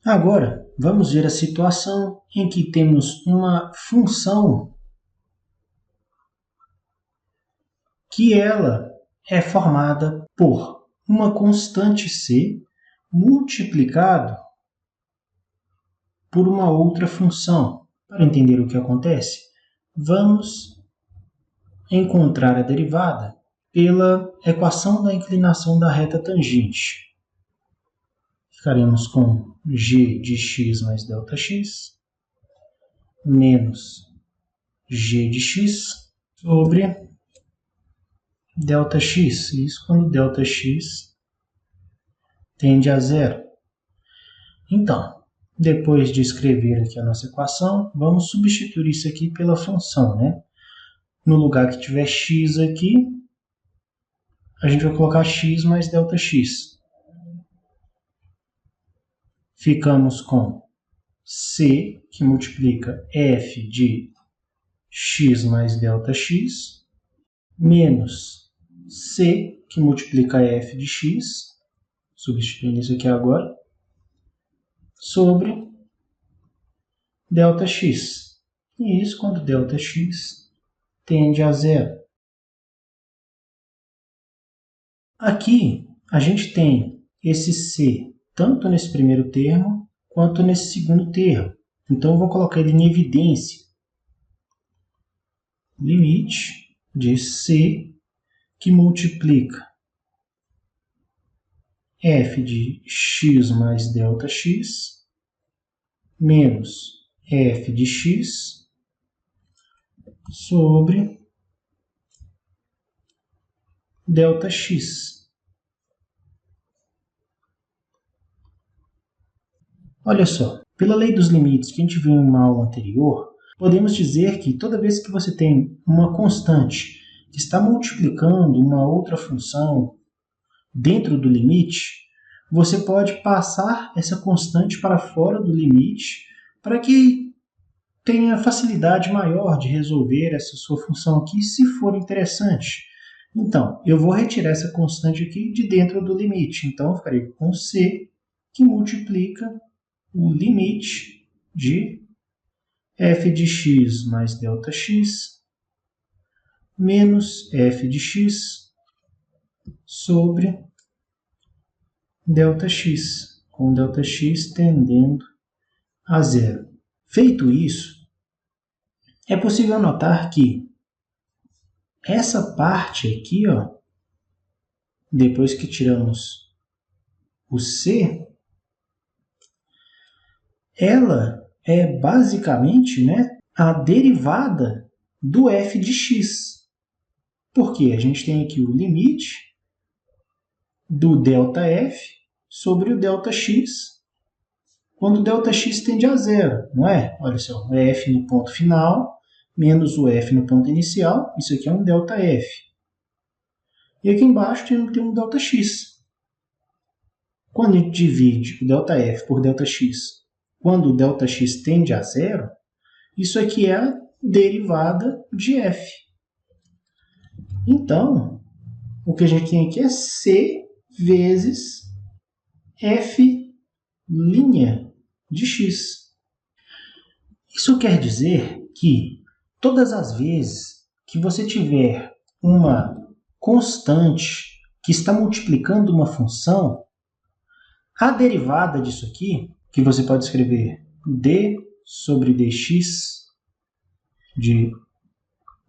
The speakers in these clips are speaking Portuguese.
Agora, vamos ver a situação em que temos uma função que ela é formada por uma constante c multiplicado por uma outra função. Para entender o que acontece, vamos encontrar a derivada pela equação da inclinação da reta tangente. Ficaremos com g de x mais ΔX menos g de x sobre ΔX. Isso quando ΔX tende a zero. Então, depois de escrever aqui a nossa equação, vamos substituir isso aqui pela função, né? No lugar que tiver x aqui, a gente vai colocar x mais ΔX. Ficamos com c, que multiplica f de x mais ΔX, menos c, que multiplica f de x, substituindo isso aqui agora, sobre ΔX. E isso quando ΔX tende a zero. Aqui a gente tem esse c tanto nesse primeiro termo quanto nesse segundo termo. Então eu vou colocar ele em evidência. Limite de c que multiplica f de x mais ΔX menos f de x sobre ΔX. Olha só, pela lei dos limites que a gente viu em uma aula anterior, podemos dizer que toda vez que você tem uma constante que está multiplicando uma outra função dentro do limite, você pode passar essa constante para fora do limite para que tenha facilidade maior de resolver essa sua função aqui, se for interessante. Então, eu vou retirar essa constante aqui de dentro do limite. Então, eu ficarei com c, que multiplica o limite de f de x mais ΔX menos f de x sobre ΔX, com ΔX tendendo a zero. Feito isso, é possível notar que essa parte aqui, ó, depois que tiramos o c, ela é basicamente, né, a derivada do f de x. Porque a gente tem aqui o limite do ΔF sobre o ΔX, quando o ΔX tende a zero, não é? Olha só, o f no ponto final menos o f no ponto inicial, isso aqui é um ΔF. E aqui embaixo tem um ΔX. Quando a gente divide o ΔF por ΔX, quando o ΔX tende a zero, isso aqui é a derivada de f. Então, o que a gente tem aqui é c vezes f' de x. Isso quer dizer que todas as vezes que você tiver uma constante que está multiplicando uma função, a derivada disso aqui, que você pode escrever d sobre dx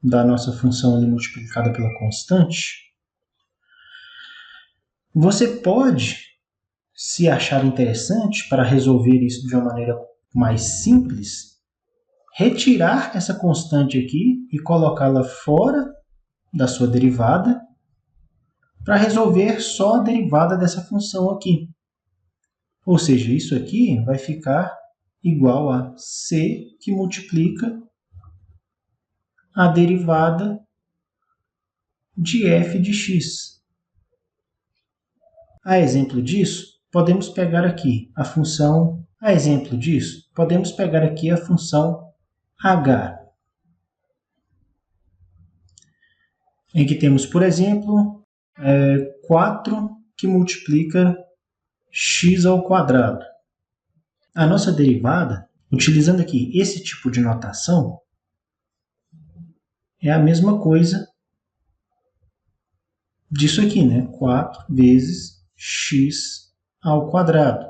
da nossa função ali multiplicada pela constante, você pode, se achar interessante para resolver isso de uma maneira mais simples, retirar essa constante aqui e colocá-la fora da sua derivada para resolver só a derivada dessa função aqui. Ou seja, isso aqui vai ficar igual a c que multiplica a derivada de f de x. A exemplo disso, podemos pegar aqui a função... A exemplo disso, podemos pegar aqui a função h, em que temos, por exemplo, 4 que multiplica x ao quadrado. A nossa derivada, utilizando aqui esse tipo de notação, é a mesma coisa disso aqui, né? 4 vezes x ao quadrado,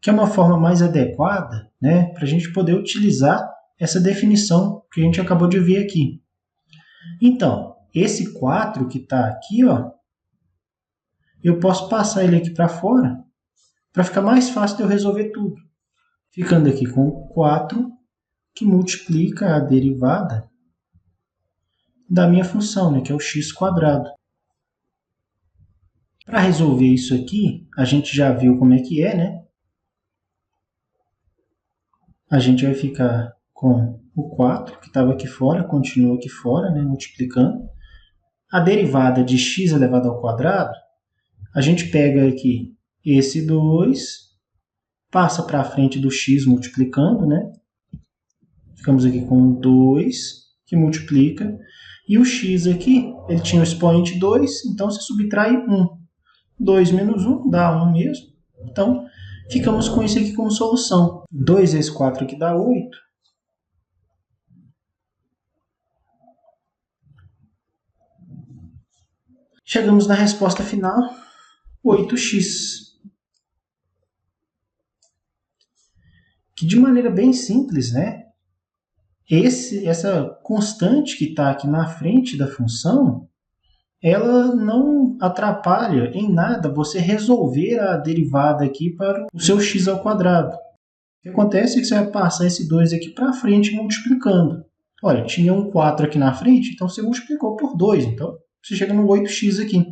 que é uma forma mais adequada, né, para a gente poder utilizar essa definição que a gente acabou de ver aqui. Então, esse 4 que está aqui, ó, eu posso passar ele aqui para fora para ficar mais fácil de eu resolver tudo. Ficando aqui com 4, que multiplica a derivada da minha função, né, que é o x quadrado. Para resolver isso aqui, a gente já viu como é que é, né? A gente vai ficar com o 4, que estava aqui fora, continua aqui fora, né, multiplicando. A derivada de x elevado ao quadrado, a gente pega aqui esse 2, passa para a frente do x multiplicando, né? Ficamos aqui com 2, que multiplica. E o x aqui, ele tinha o expoente 2, então se subtrai 1. 2 menos 1 dá 1 mesmo. Então, ficamos com isso aqui como solução. 2 vezes 4 aqui dá 8. Chegamos na resposta final, 8x. Que de maneira bem simples, né? Essa constante que está aqui na frente da função, ela não atrapalha em nada você resolver a derivada aqui para o seu x ao quadrado. O que acontece é que você vai passar esse 2 aqui para frente multiplicando. Olha, tinha um 4 aqui na frente, então você multiplicou por 2. Então, você chega no 8x aqui.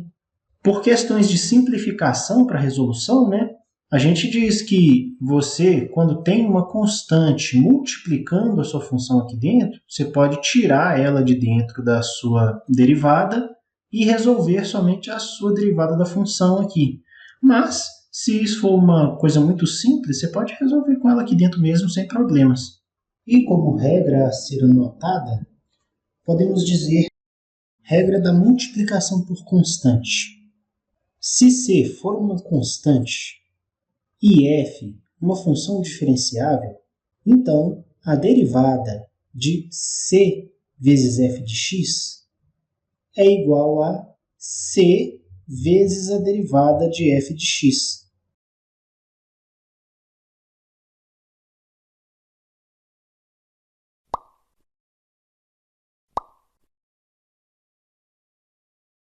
Por questões de simplificação para resolução, né, a gente diz que você, quando tem uma constante multiplicando a sua função aqui dentro, você pode tirar ela de dentro da sua derivada e resolver somente a sua derivada da função aqui. Mas, se isso for uma coisa muito simples, você pode resolver com ela aqui dentro mesmo sem problemas. E como regra a ser anotada, podemos dizer regra da multiplicação por constante. Se C for uma constante e f uma função diferenciável, então a derivada de c vezes f de x é igual a c vezes a derivada de f de x.